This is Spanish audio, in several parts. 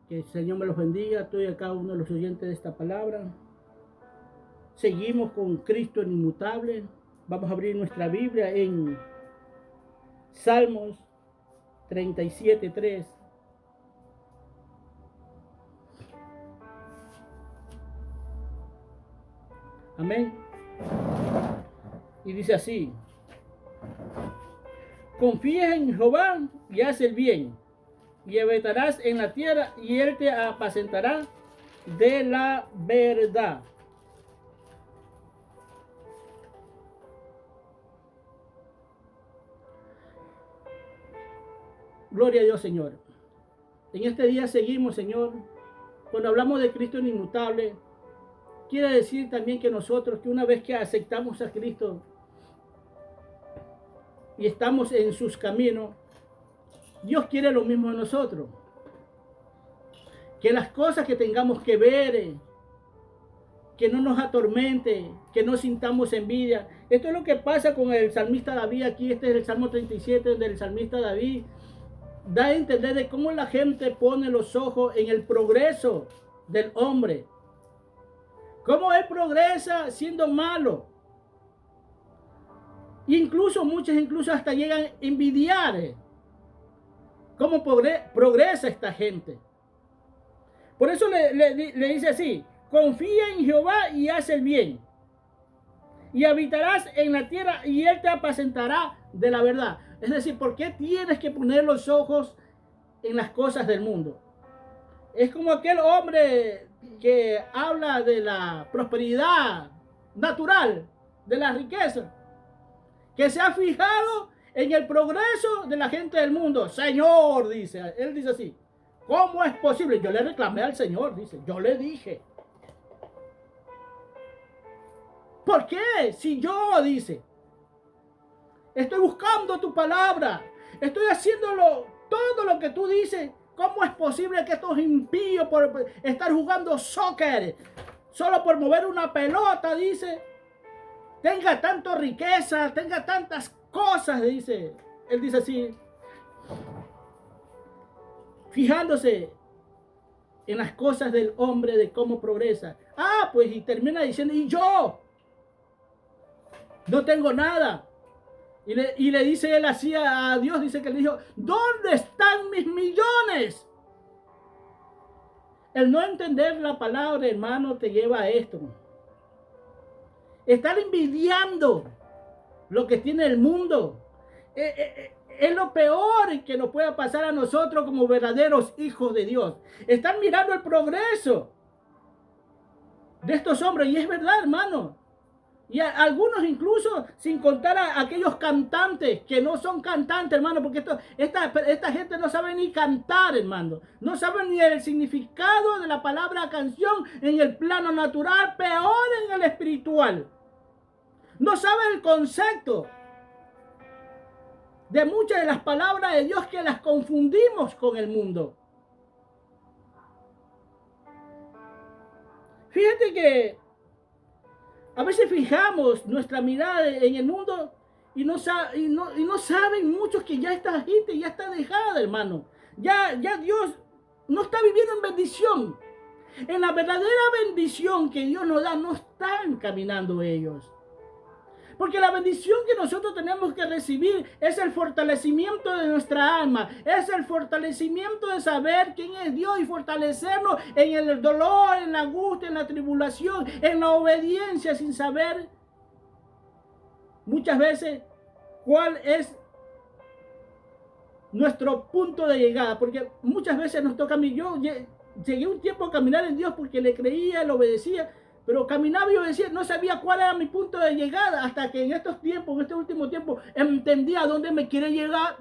Que el Señor me los bendiga a todos y a cada uno de los oyentes de esta palabra. Seguimos con Cristo el inmutable. Vamos a abrir nuestra Biblia en Salmos 37:3. Amén. Y dice así: confía en Jehová y haz el bien, y habitarás en la tierra, y él te apacentará de la verdad. Gloria a Dios, Señor. En este día seguimos, Señor. Cuando hablamos de Cristo inmutable, quiere decir también que nosotros, que una vez que aceptamos a Cristo y estamos en sus caminos, Dios quiere lo mismo de nosotros. Que las cosas que tengamos que ver, que no nos atormente, que no sintamos envidia. Esto es lo que pasa con el salmista David aquí. Este es el Salmo 37 del salmista David. Da a entender de cómo la gente pone los ojos en el progreso del hombre. Cómo él progresa siendo malo. Incluso muchos hasta llegan a envidiar cómo progresa esta gente. Por eso le dice así: confía en Jehová y haz el bien, y habitarás en la tierra, y él te apacentará de la verdad. Es decir, ¿por qué tienes que poner los ojos en las cosas del mundo? Es como aquel hombre que habla de la prosperidad natural, de la riqueza, que se ha fijado en el progreso de la gente del mundo. Señor, dice, él dice así: ¿cómo es posible? Yo le reclamé al Señor, dice, yo le dije. ¿Por qué? Si yo, dice, estoy buscando tu palabra, estoy haciéndolo, todo lo que tú dices, ¿cómo es posible que estos impíos por estar jugando soccer, solo por mover una pelota, dice, tenga tanta riqueza, tenga tantas cosas, dice? Él dice así, fijándose en las cosas del hombre, de cómo progresa. Pues y termina diciendo: y yo no tengo nada. Y le dice él así a Dios, dice que le dijo: ¿dónde están mis millones? El no entender la palabra, hermano, te lleva a esto. Estar envidiando lo que tiene el mundo. Es lo peor que nos pueda pasar a nosotros como verdaderos hijos de Dios. Están mirando el progreso de estos hombres. Y es verdad, hermano. Y algunos incluso, sin contar a aquellos cantantes que no son cantantes, hermano, porque esta gente no sabe ni cantar, hermano. No sabe ni el significado de la palabra canción en el plano natural, peor en el espiritual. No sabe el concepto de muchas de las palabras de Dios, que las confundimos con el mundo. Fíjate que a veces fijamos nuestra mirada en el mundo y no saben muchos que ya esta gente ya está dejada, hermano. Ya Dios no está viviendo en bendición. En la verdadera bendición que Dios nos da, no están caminando ellos. Porque la bendición que nosotros tenemos que recibir es el fortalecimiento de nuestra alma. Es el fortalecimiento de saber quién es Dios y fortalecernos en el dolor, en la angustia, en la tribulación, en la obediencia, sin saber muchas veces cuál es nuestro punto de llegada. Porque muchas veces nos toca a mí. Yo llegué un tiempo a caminar en Dios porque le creía, le obedecía. Pero caminaba y obedecía, no sabía cuál era mi punto de llegada, hasta que en estos tiempos, en este último tiempo, entendí a dónde me quiere llevar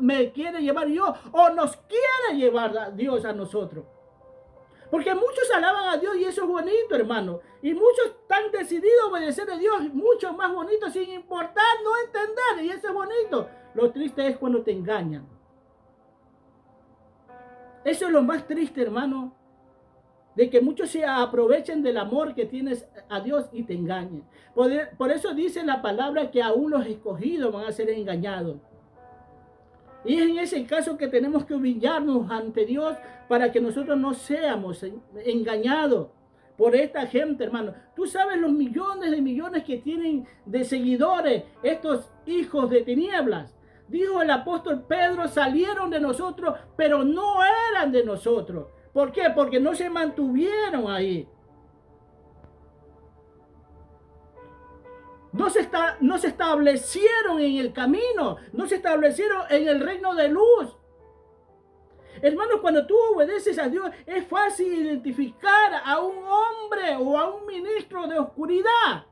Dios, o nos quiere llevar Dios a nosotros. Porque muchos alaban a Dios y eso es bonito, hermano. Y muchos están decididos a obedecer a Dios, mucho más bonito, sin importar, no entender, y eso es bonito. Lo triste es cuando te engañan. Eso es lo más triste, hermano. De que muchos se aprovechen del amor que tienes a Dios y te engañen. Por eso dice la palabra que aún los escogidos van a ser engañados. Y es en ese caso que tenemos que humillarnos ante Dios para que nosotros no seamos engañados por esta gente, hermano. Tú sabes los millones de millones que tienen de seguidores estos hijos de tinieblas. Dijo el apóstol Pedro, salieron de nosotros, pero no eran de nosotros. ¿Por qué? Porque no se mantuvieron ahí. No se establecieron en el camino, no se establecieron en el reino de luz. Hermanos, cuando tú obedeces a Dios, es fácil identificar a un hombre o a un ministro de oscuridad.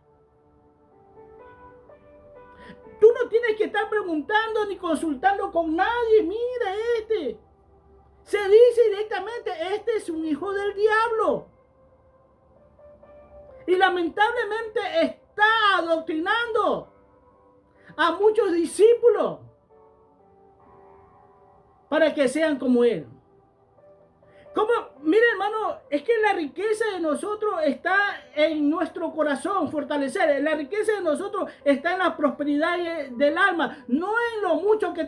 Tú no tienes que estar preguntando ni consultando con nadie. Mira este. Se dice directamente, este es un hijo del diablo. Y lamentablemente está adoctrinando a muchos discípulos para que sean como él. Como, mire hermano, es que la riqueza de nosotros está en nuestro corazón, fortalecer. La riqueza de nosotros está en la prosperidad del alma, no en lo mucho que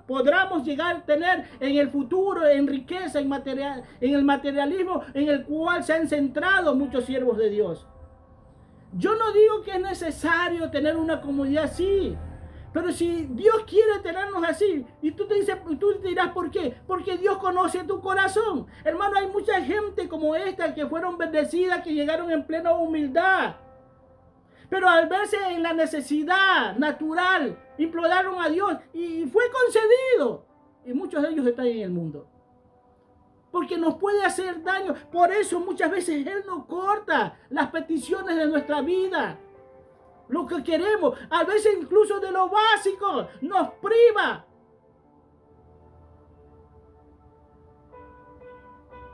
podamos llegar a tener en el futuro, en riqueza, en el materialismo en el cual se han centrado muchos siervos de Dios. Yo no digo que es necesario tener una comunidad así. Pero si Dios quiere tenernos así, y tú dirás, ¿por qué? Porque Dios conoce tu corazón. Hermano, hay mucha gente como esta que fueron bendecidas, que llegaron en plena humildad. Pero al verse en la necesidad natural, imploraron a Dios y fue concedido. Y muchos de ellos están en el mundo. Porque nos puede hacer daño. Por eso muchas veces Él nos corta las peticiones de nuestra vida. Lo que queremos, a veces incluso de lo básico, nos priva.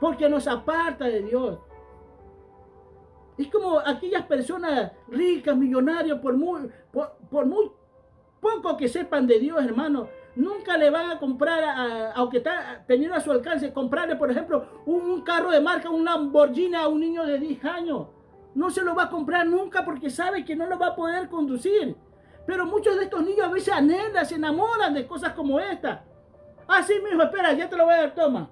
Porque nos aparta de Dios. Es como aquellas personas ricas, millonarias, por muy poco que sepan de Dios, hermano, nunca le van a comprar, aunque está teniendo a su alcance, comprarle, por ejemplo, un carro de marca, un Lamborghini a un niño de 10 años. No se lo va a comprar nunca porque sabe que no lo va a poder conducir. Pero muchos de estos niños a veces anhelan, se enamoran de cosas como esta. Ah, sí, mijo, espera, ya te lo voy a dar, toma.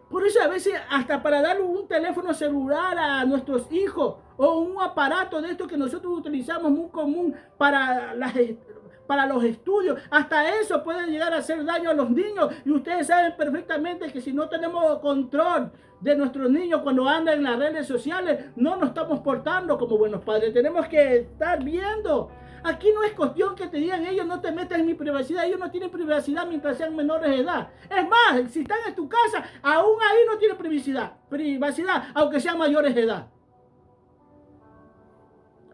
Por eso a veces hasta para darle un teléfono celular a nuestros hijos o un aparato de estos que nosotros utilizamos muy común para los estudios, hasta eso puede llegar a hacer daño a los niños. Y ustedes saben perfectamente que si no tenemos control de nuestros niños cuando andan en las redes sociales, no nos estamos portando como buenos padres. Tenemos que estar viendo. Aquí no es cuestión que te digan, ellos no te metan en mi privacidad. Ellos no tienen privacidad mientras sean menores de edad. Es más, si están en tu casa, aún ahí no tienen privacidad, aunque sean mayores de edad.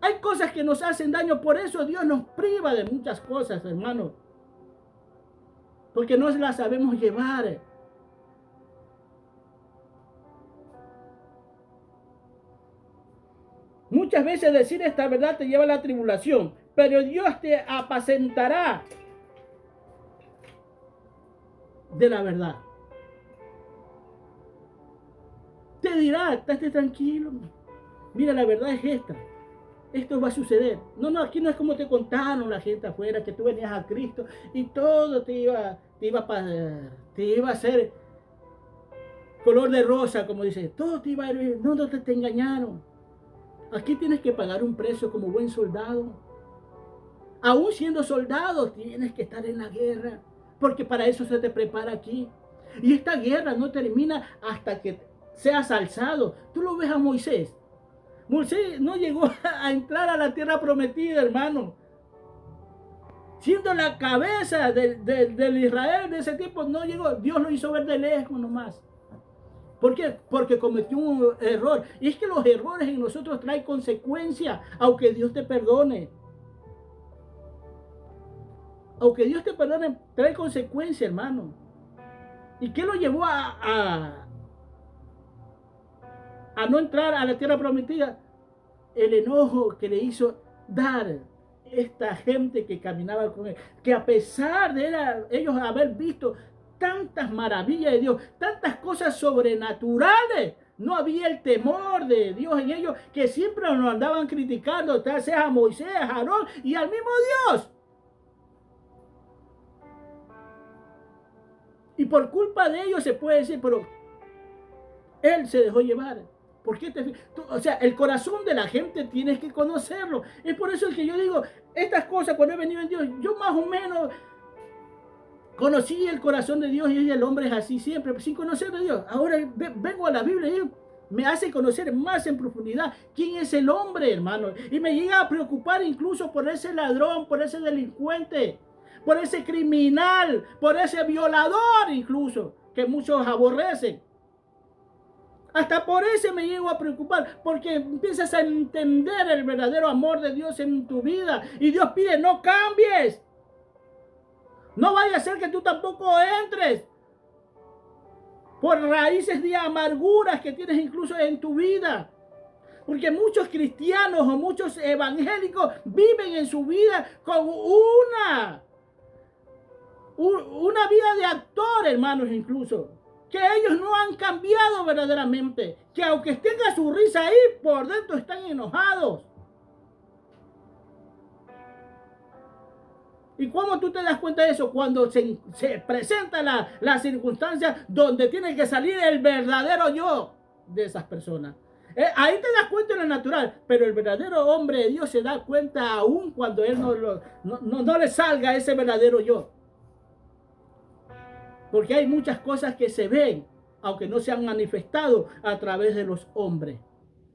Hay cosas que nos hacen daño, por eso Dios nos priva de muchas cosas, hermano. Porque no las sabemos llevar. Muchas veces decir esta verdad te lleva a la tribulación, pero Dios te apacentará de la verdad. Te dirá, estate tranquilo. Mira, la verdad es esta. Esto va a suceder. No, aquí no es como te contaron la gente afuera, que tú venías a Cristo y todo te iba a hacer color de rosa, como dice. Todo te iba a ir. No te engañaron. Aquí tienes que pagar un precio como buen soldado. Aún siendo soldado, tienes que estar en la guerra, porque para eso se te prepara aquí. Y esta guerra no termina hasta que seas alzado. Tú lo ves a Moisés. Moisés no llegó a entrar a la tierra prometida, hermano. Siendo la cabeza del Israel de ese tiempo, no llegó. Dios lo hizo ver de lejos nomás. ¿Por qué? Porque cometió un error. Y es que los errores en nosotros traen consecuencias, aunque Dios te perdone. Aunque Dios te perdone, trae consecuencias, hermano. ¿Y qué lo llevó a no entrar a la tierra prometida? El enojo que le hizo dar esta gente que caminaba con él, que a pesar de ellos haber visto tantas maravillas de Dios, tantas cosas sobrenaturales, no había el temor de Dios en ellos, que siempre nos andaban criticando, sea a Moisés, a Aarón y al mismo Dios. Y por culpa de ellos se puede decir, pero él se dejó llevar. ¿Por qué o sea, el corazón de la gente tienes que conocerlo. Es por eso que yo digo, estas cosas cuando he venido en Dios, yo más o menos conocí el corazón de Dios y el hombre es así siempre, sin conocer a Dios. Ahora vengo a la Biblia y me hace conocer más en profundidad quién es el hombre, hermano. Y me llega a preocupar incluso por ese ladrón, por ese delincuente, por ese criminal, por ese violador incluso, que muchos aborrecen. Hasta por eso me llego a preocupar, porque empiezas a entender el verdadero amor de Dios en tu vida. Y Dios pide, no cambies. No vaya a ser que tú tampoco entres por raíces de amarguras que tienes incluso en tu vida. Porque muchos cristianos o muchos evangélicos viven en su vida con una vida de actor, hermanos, incluso. Que ellos no han cambiado verdaderamente. Que aunque tenga su risa ahí, por dentro están enojados. ¿Y cómo tú te das cuenta de eso? Cuando se presenta la circunstancia donde tiene que salir el verdadero yo de esas personas. Ahí te das cuenta en lo natural, pero el verdadero hombre de Dios se da cuenta aún cuando él no le salga ese verdadero yo. Porque hay muchas cosas que se ven, aunque no se han manifestado a través de los hombres.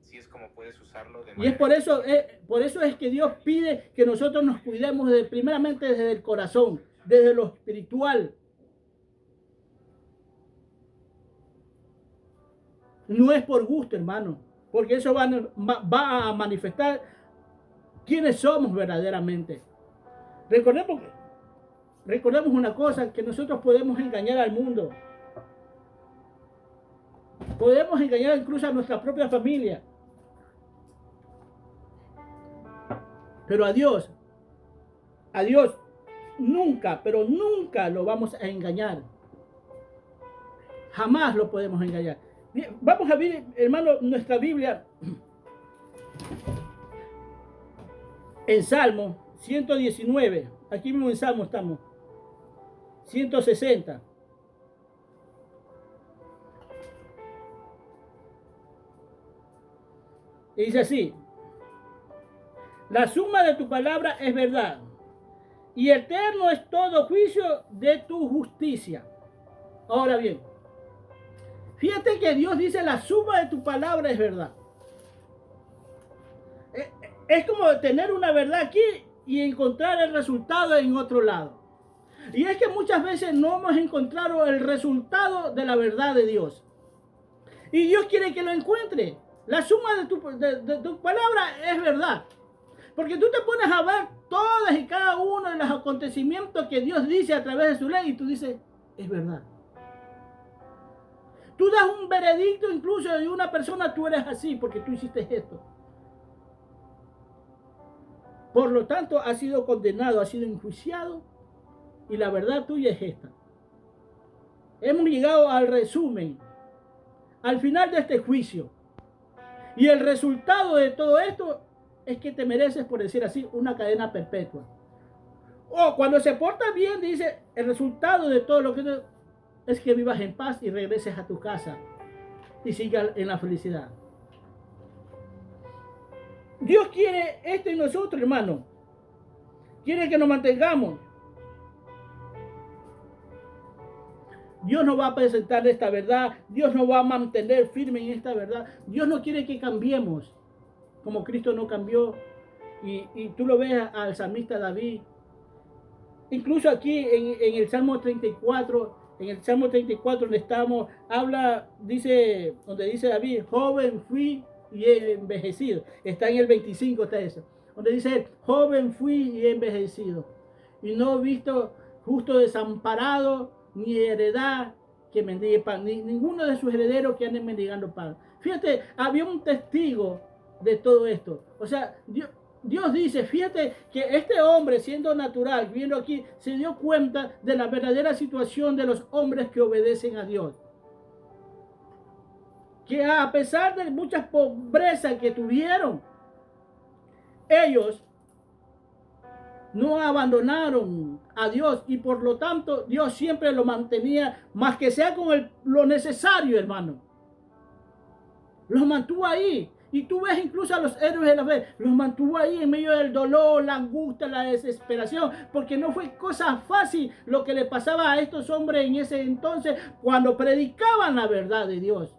Sí, es como puedes usarlo de Y es por eso es que Dios pide que nosotros nos cuidemos primeramente desde el corazón, desde lo espiritual. No es por gusto, hermano, porque eso va a manifestar quiénes somos verdaderamente. Recordemos una cosa, que nosotros podemos engañar al mundo. Podemos engañar incluso a nuestra propia familia. Pero a Dios nunca, pero nunca lo vamos a engañar. Jamás lo podemos engañar. Bien, vamos a ver, hermano, nuestra Biblia en Salmo 119. Aquí mismo en Salmo estamos. 160. Y dice así: la suma de tu palabra es verdad, y eterno es todo juicio de tu justicia. Ahora bien, fíjate que Dios dice la suma de tu palabra es verdad. Es como tener una verdad aquí y encontrar el resultado en otro lado. Y es que muchas veces no hemos encontrado el resultado de la verdad de Dios. Y Dios quiere que lo encuentre. La suma de tu palabra es verdad. Porque tú te pones a ver todas y cada uno de los acontecimientos que Dios dice a través de su ley y tú dices, es verdad. Tú das un veredicto incluso de una persona, tú eres así porque tú hiciste esto. Por lo tanto, has sido condenado, has sido enjuiciado y la verdad tuya es esta. Hemos llegado al resumen, al final de este juicio. Y el resultado de todo esto es que te mereces, por decir así, una cadena perpetua. O cuando se porta bien, dice, el resultado de todo lo que es que vivas en paz y regreses a tu casa y sigas en la felicidad. Dios quiere esto en nosotros, hermano. Quiere que nos mantengamos. Dios nos va a presentar esta verdad. Dios nos va a mantener firme en esta verdad. Dios no quiere que cambiemos como Cristo no cambió. Y tú lo ves al salmista David. Incluso aquí en el Salmo 34, donde estamos, donde dice David, joven fui y he envejecido. Está en el 25, está eso. Donde dice, joven fui y he envejecido. Y no he visto justo desamparado, ni heredad que mendigue pan, ni ninguno de sus herederos que anden mendigando pan. Fíjate, había un testigo de todo esto. O sea, Dios dice, fíjate que este hombre, siendo natural, viendo aquí, se dio cuenta de la verdadera situación de los hombres que obedecen a Dios. Que a pesar de muchas pobrezas que tuvieron, ellos no abandonaron a Dios y por lo tanto Dios siempre lo mantenía, más que sea con lo necesario, hermano. Los mantuvo ahí. Y tú ves incluso a los héroes de la fe, los mantuvo ahí en medio del dolor, la angustia, la desesperación, porque no fue cosa fácil lo que le pasaba a estos hombres en ese entonces cuando predicaban la verdad de Dios.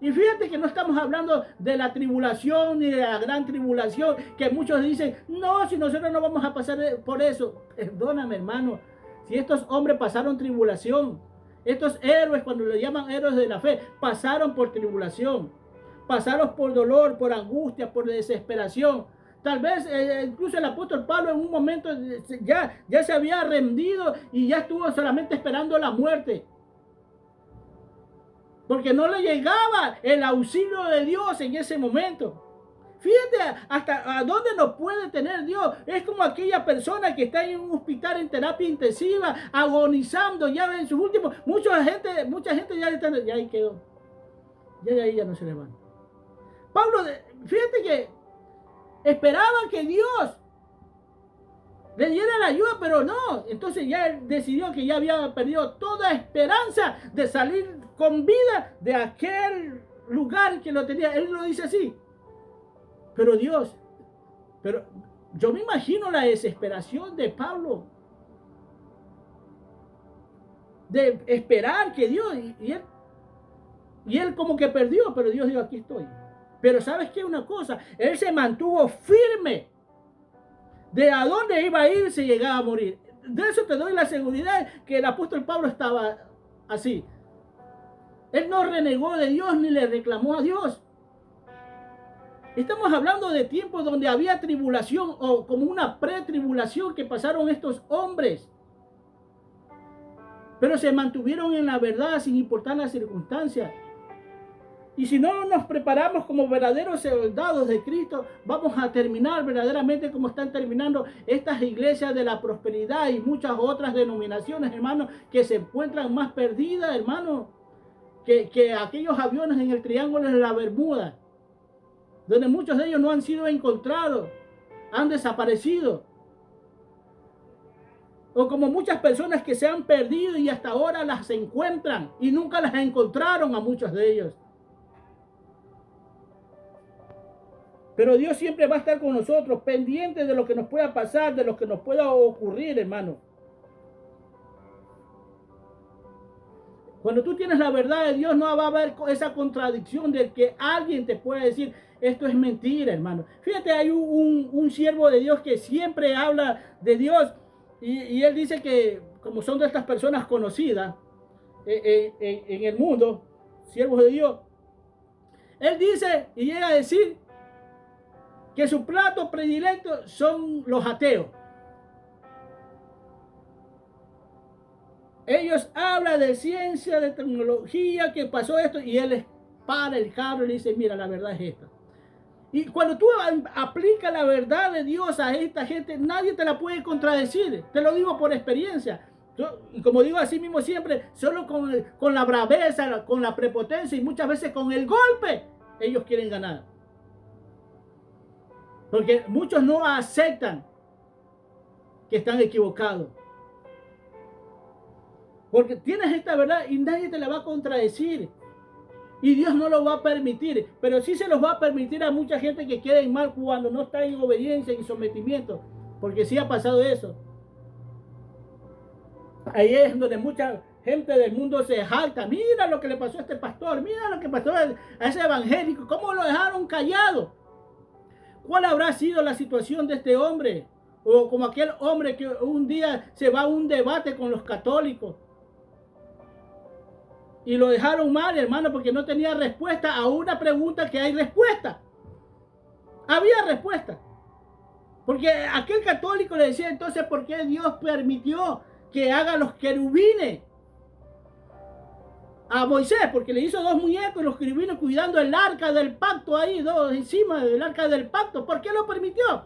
Y fíjate que no estamos hablando de la tribulación ni de la gran tribulación, que muchos dicen, no, si nosotros no vamos a pasar por eso. Perdóname, hermano, si estos hombres pasaron tribulación, estos héroes, cuando le llaman héroes de la fe, pasaron por tribulación, pasaron por dolor, por angustia, por desesperación. Tal vez incluso el apóstol Pablo en un momento ya se había rendido y ya estuvo solamente esperando la muerte. Porque no le llegaba el auxilio de Dios en ese momento. Fíjate hasta a dónde nos puede tener Dios. Es como aquella persona que está en un hospital en terapia intensiva, agonizando, ya en sus últimos. Mucha gente ya ahí quedó. Ya de ahí ya no se levanta. Pablo, fíjate que esperaba que Dios le diera la ayuda, pero no. Entonces ya él decidió que ya había perdido toda esperanza de salir con vida de aquel lugar que lo tenía. Él lo dice así. Pero Dios, pero yo me imagino la desesperación de Pablo. De esperar que Dios, y él como que perdió, pero Dios dijo, aquí estoy. Pero ¿sabes qué? Una cosa, él se mantuvo firme. De a dónde iba a ir si llegaba a morir. De eso te doy la seguridad que el apóstol Pablo estaba así. Él no renegó de Dios ni le reclamó a Dios. Estamos hablando de tiempos donde había tribulación o como una pretribulación que pasaron estos hombres. Pero se mantuvieron en la verdad sin importar las circunstancias. Y si no nos preparamos como verdaderos soldados de Cristo, vamos a terminar verdaderamente como están terminando estas iglesias de la prosperidad y muchas otras denominaciones, hermanos, que se encuentran más perdidas, hermanos, que aquellos aviones en el Triángulo de la Bermuda, donde muchos de ellos no han sido encontrados, han desaparecido. O como muchas personas que se han perdido y hasta ahora las encuentran y nunca las encontraron a muchos de ellos. Pero Dios siempre va a estar con nosotros, pendiente de lo que nos pueda pasar, de lo que nos pueda ocurrir, hermano. Cuando tú tienes la verdad de Dios, no va a haber esa contradicción de que alguien te pueda decir, esto es mentira, hermano. Fíjate, hay un siervo de Dios que siempre habla de Dios y él dice que, como son de estas personas conocidas en el mundo, siervos de Dios, él dice y llega a decir que su plato predilecto son los ateos. Ellos hablan de ciencia, de tecnología, que pasó esto, y él les para el carro y le dice, mira, la verdad es esta. Y cuando tú aplicas la verdad de Dios a esta gente, nadie te la puede contradecir. Te lo digo por experiencia. Y como digo así mismo siempre, solo con la braveza, con la prepotencia y muchas veces con el golpe, ellos quieren ganar. Porque muchos no aceptan que están equivocados. Porque tienes esta verdad y nadie te la va a contradecir. Y Dios no lo va a permitir. Pero sí se los va a permitir a mucha gente que quede mal cuando no está en obediencia y sometimiento. Porque sí ha pasado eso. Ahí es donde mucha gente del mundo se jacta. Mira lo que le pasó a este pastor. Mira lo que pasó a ese evangélico. ¿Cómo lo dejaron callado? ¿Cuál habrá sido la situación de este hombre? O como aquel hombre que un día se va a un debate con los católicos. Y lo dejaron mal, hermano, porque no tenía respuesta a una pregunta que hay respuesta. Había respuesta. Porque aquel católico le decía entonces, ¿por qué Dios permitió que haga los querubines a Moisés? Porque le hizo dos muñecos, los querubines cuidando el arca del pacto ahí, dos encima del arca del pacto. ¿Por qué lo permitió?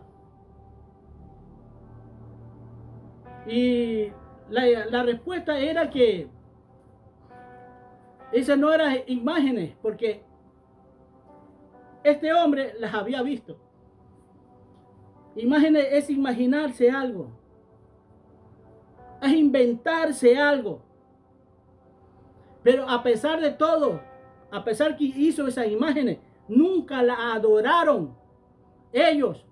Y la respuesta era que esas no eran imágenes, porque este hombre las había visto. Imágenes es imaginarse algo. es inventarse algo. Pero a pesar de todo, a pesar que hizo esas imágenes, nunca la adoraron ellos,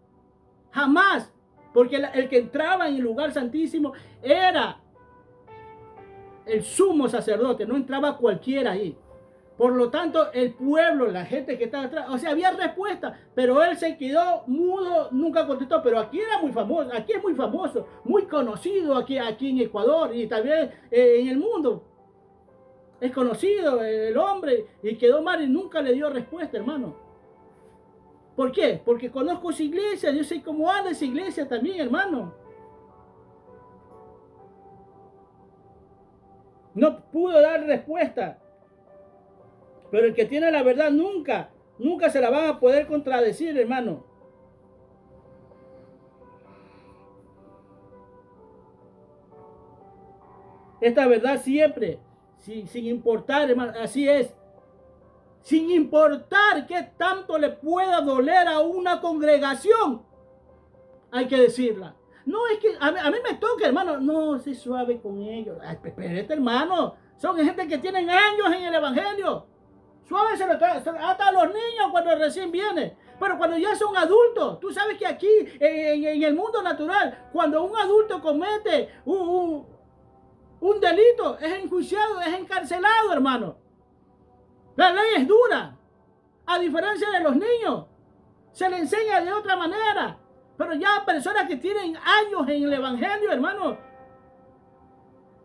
jamás, porque el que entraba en el lugar santísimo era el sumo sacerdote, no entraba cualquiera ahí. Por lo tanto, el pueblo, la gente que estaba atrás, o sea, había respuesta, pero él se quedó mudo, nunca contestó. Pero aquí era muy famoso, aquí es muy famoso, muy conocido aquí en Ecuador y también en el mundo. Es conocido el hombre y quedó mal y nunca le dio respuesta, hermano. ¿Por qué? Porque conozco esa iglesia, yo sé cómo anda esa iglesia también, hermano. No pudo dar respuesta. Pero el que tiene la verdad nunca se la van a poder contradecir, hermano. Esta verdad siempre, sin importar, hermano, así es. Sin importar qué tanto le pueda doler a una congregación, hay que decirla. No es que a mí me toca, hermano, no, sé suave con ellos. Ay, pero hermano, son gente que tienen años en el evangelio. Suave se lo trae, hasta a los niños cuando recién viene. Pero cuando ya son adultos, tú sabes que aquí en el mundo natural, cuando un adulto comete un delito, es enjuiciado, es encarcelado, hermano. La ley es dura. A diferencia de los niños, se le enseña de otra manera. Pero ya personas que tienen años en el evangelio, hermano,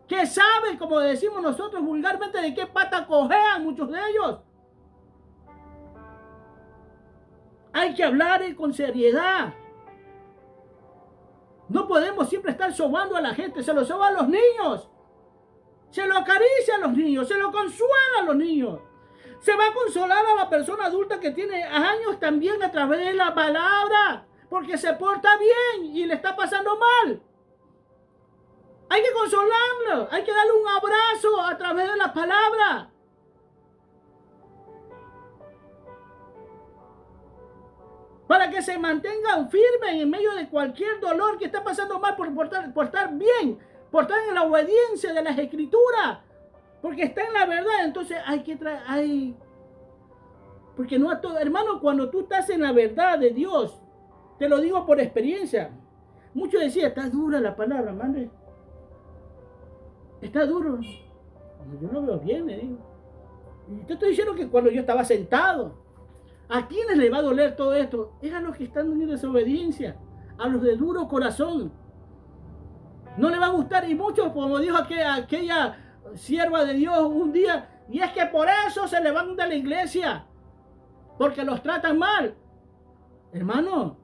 que saben, como decimos nosotros vulgarmente, de qué pata cojean muchos de ellos. Hay que hablar con seriedad. No podemos siempre estar sobando a la gente. Se lo soba a los niños. Se lo acaricia a los niños. Se lo consuela a los niños. Se va a consolar a la persona adulta que tiene años también a través de la palabra. Porque se porta bien y le está pasando mal. Hay que consolarlo. Hay que darle un abrazo a través de la palabra. Para que se mantengan firmes en medio de cualquier dolor que está pasando mal por estar bien, por estar en la obediencia de las escrituras, porque está en la verdad. Entonces hay que traer, porque no a todo, hermano, cuando tú estás en la verdad de Dios, te lo digo por experiencia. Muchos decían, está dura la palabra, madre. Está duro. Yo no veo bien, le digo. Y te estoy diciendo que cuando yo estaba sentado, ¿a quiénes le va a doler todo esto? Es a los que están en desobediencia, a los de duro corazón. No le va a gustar, y muchos, como dijo aquella sierva de Dios un día, y es que por eso se le van de la iglesia, porque los tratan mal. Hermano,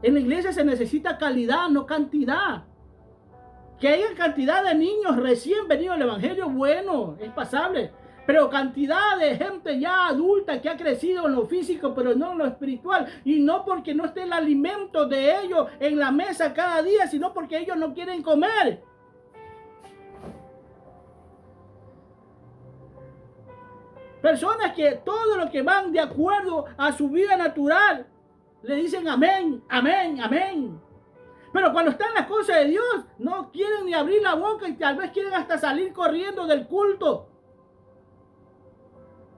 en la iglesia se necesita calidad, no cantidad. Que haya cantidad de niños recién venidos al evangelio, bueno, es pasable. Pero cantidad de gente ya adulta que ha crecido en lo físico, pero no en lo espiritual. Y no porque no esté el alimento de ellos en la mesa cada día, sino porque ellos no quieren comer. Personas que todo lo que van de acuerdo a su vida natural, le dicen amén, amén, amén. Pero cuando están las cosas de Dios, no quieren ni abrir la boca y tal vez quieren hasta salir corriendo del culto.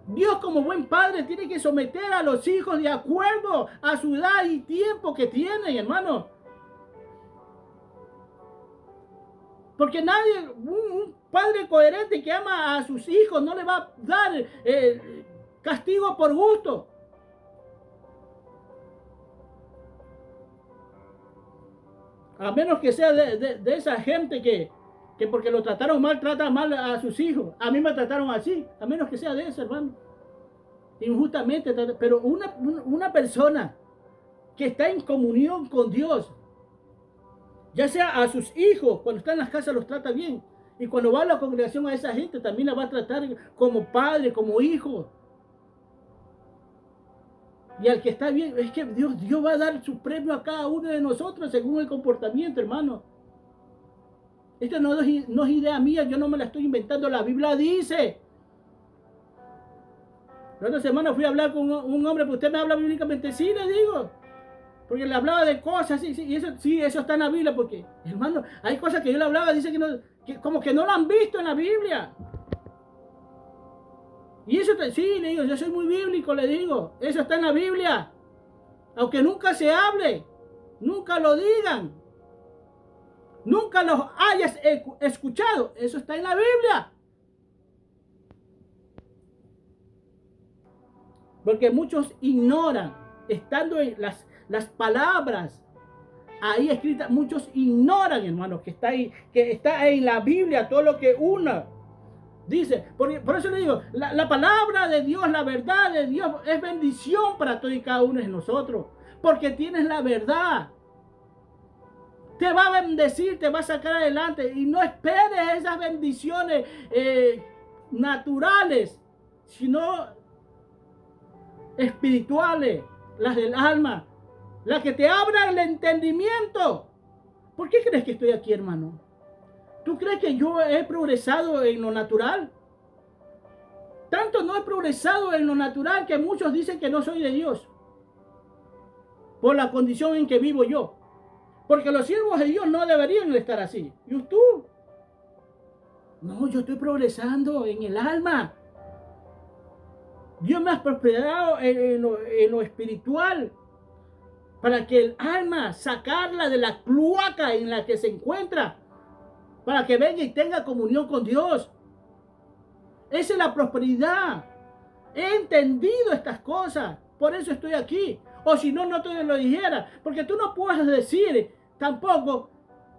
Dios, como buen padre, tiene que someter a los hijos de acuerdo a su edad y tiempo que tienen, hermano. Porque nadie, un padre coherente que ama a sus hijos, no le va a dar castigo por gusto. A menos que sea de esa gente que porque lo trataron mal, trata mal a sus hijos. A mí me trataron así. A menos que sea de eso, hermano. Injustamente. Pero una persona que está en comunión con Dios, ya sea a sus hijos, cuando está en las casas los trata bien. Y cuando va a la congregación a esa gente, también la va a tratar como padre, como hijo. Y al que está bien, es que Dios va a dar su premio a cada uno de nosotros según el comportamiento, hermano. Esta no es idea mía, yo no me la estoy inventando, la Biblia dice. La otra semana fui a hablar con un hombre, pues usted me habla bíblicamente, sí, le digo. Porque le hablaba de cosas, sí, sí, eso está en la Biblia, porque, hermano, hay cosas que yo le hablaba, dice que, no, que como que no lo han visto en la Biblia. Y eso, sí, le digo, yo soy muy bíblico, le digo, eso está en la Biblia. Aunque nunca se hable, nunca lo digan, nunca los hayas escuchado, eso está en la Biblia. Porque muchos ignoran, estando en las palabras ahí escritas, muchos ignoran, hermanos, que está ahí, que está en la Biblia todo lo que uno dice. Por eso le digo, la palabra de Dios, la verdad de Dios es bendición para todos y cada uno de nosotros. Porque tienes la verdad. Te va a bendecir, te va a sacar adelante. Y no esperes esas bendiciones naturales, sino espirituales, las del alma, las que te abran el entendimiento. ¿Por qué crees que estoy aquí, hermano? ¿Tú crees que yo he progresado en lo natural? Tanto no he progresado en lo natural que muchos dicen que no soy de Dios, por la condición en que vivo yo. Porque los siervos de Dios no deberían estar así. ¿Y tú? No, yo estoy progresando en el alma. Dios me ha prosperado en lo espiritual, para que el alma, sacarla de la cloaca en la que se encuentra, para que venga y tenga comunión con Dios. Esa es la prosperidad. He entendido estas cosas, por eso estoy aquí. O si no, no te lo dijera, porque tú no puedes decir tampoco,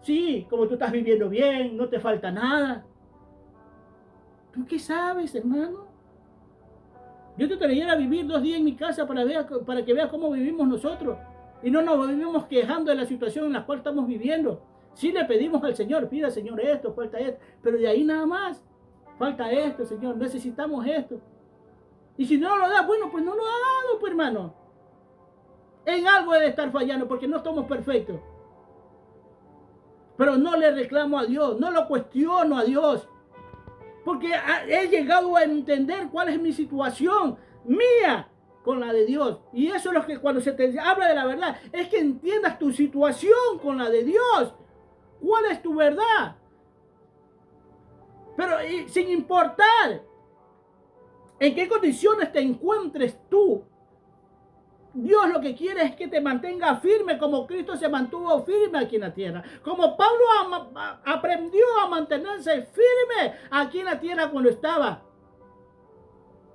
sí, como tú estás viviendo bien, no te falta nada. ¿Tú qué sabes, hermano? Yo te traía a vivir 2 días en mi casa para que veas cómo vivimos nosotros. Y no nos vivimos quejando de la situación en la cual estamos viviendo. Sí le pedimos al Señor, pida Señor esto, falta esto, pero de ahí nada más. Falta esto, Señor, necesitamos esto. Y si no lo da, bueno, pues no lo ha dado, pues hermano. En algo he de estar fallando porque no somos perfectos. Pero no le reclamo a Dios, no lo cuestiono a Dios. Porque he llegado a entender cuál es mi situación mía con la de Dios. Y eso es lo que cuando se te habla de la verdad, es que entiendas tu situación con la de Dios. ¿Cuál es tu verdad? Pero sin importar en qué condiciones te encuentres tú, Dios lo que quiere es que te mantenga firme como Cristo se mantuvo firme aquí en la tierra. Como Pablo aprendió a mantenerse firme aquí en la tierra cuando estaba.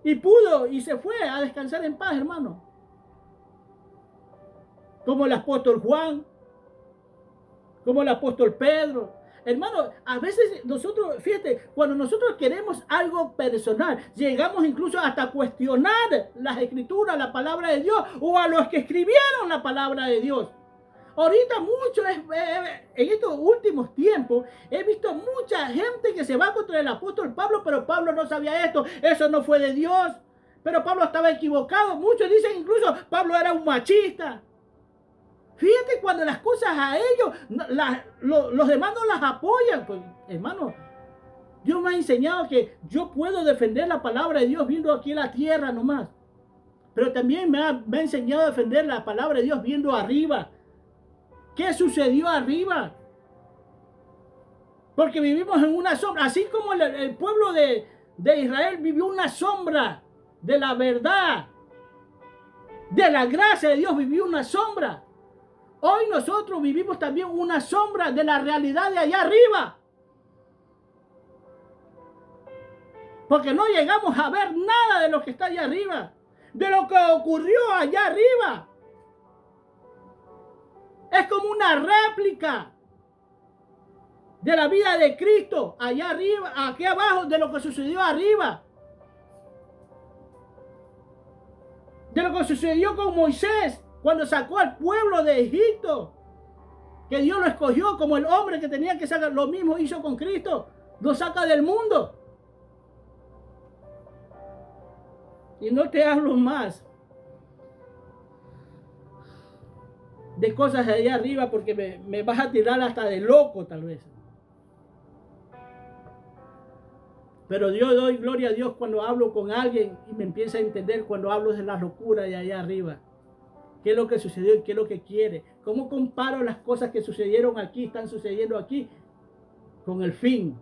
Y pudo y se fue a descansar en paz, hermano. Como el apóstol Juan, como el apóstol Pedro. Hermano, a veces nosotros, fíjate, cuando nosotros queremos algo personal, llegamos incluso hasta cuestionar las escrituras, la palabra de Dios, o a los que escribieron la palabra de Dios. Ahorita en estos últimos tiempos, he visto mucha gente que se va contra el apóstol Pablo, pero Pablo no sabía esto, eso no fue de Dios. Pero Pablo estaba equivocado. Muchos dicen incluso Pablo era un machista. Fíjate cuando las cosas a ellos, los demás no las apoyan. Pues, hermano, Dios me ha enseñado que yo puedo defender la palabra de Dios viendo aquí la tierra nomás. Pero también me ha enseñado a defender la palabra de Dios viendo arriba. ¿Qué sucedió arriba? Porque vivimos en una sombra. Así como el pueblo de Israel vivió una sombra de la verdad, de la gracia de Dios, vivió una sombra. Hoy nosotros vivimos también una sombra de la realidad de allá arriba. Porque no llegamos a ver nada de lo que está allá arriba. De lo que ocurrió allá arriba. Es como una réplica de la vida de Cristo allá arriba, aquí abajo, de lo que sucedió arriba. De lo que sucedió con Moisés cuando sacó al pueblo de Egipto, que Dios lo escogió como el hombre que tenía que sacar. Lo mismo hizo con Cristo, lo saca del mundo. Y no te hablo más de cosas de allá arriba porque me vas a tirar hasta de loco tal vez. Pero yo doy gloria a Dios cuando hablo con alguien y me empieza a entender cuando hablo de la locura de allá arriba. qué es lo que sucedió y qué es lo que quiere. ¿Cómo comparo las cosas que sucedieron aquí, están sucediendo aquí, con el fin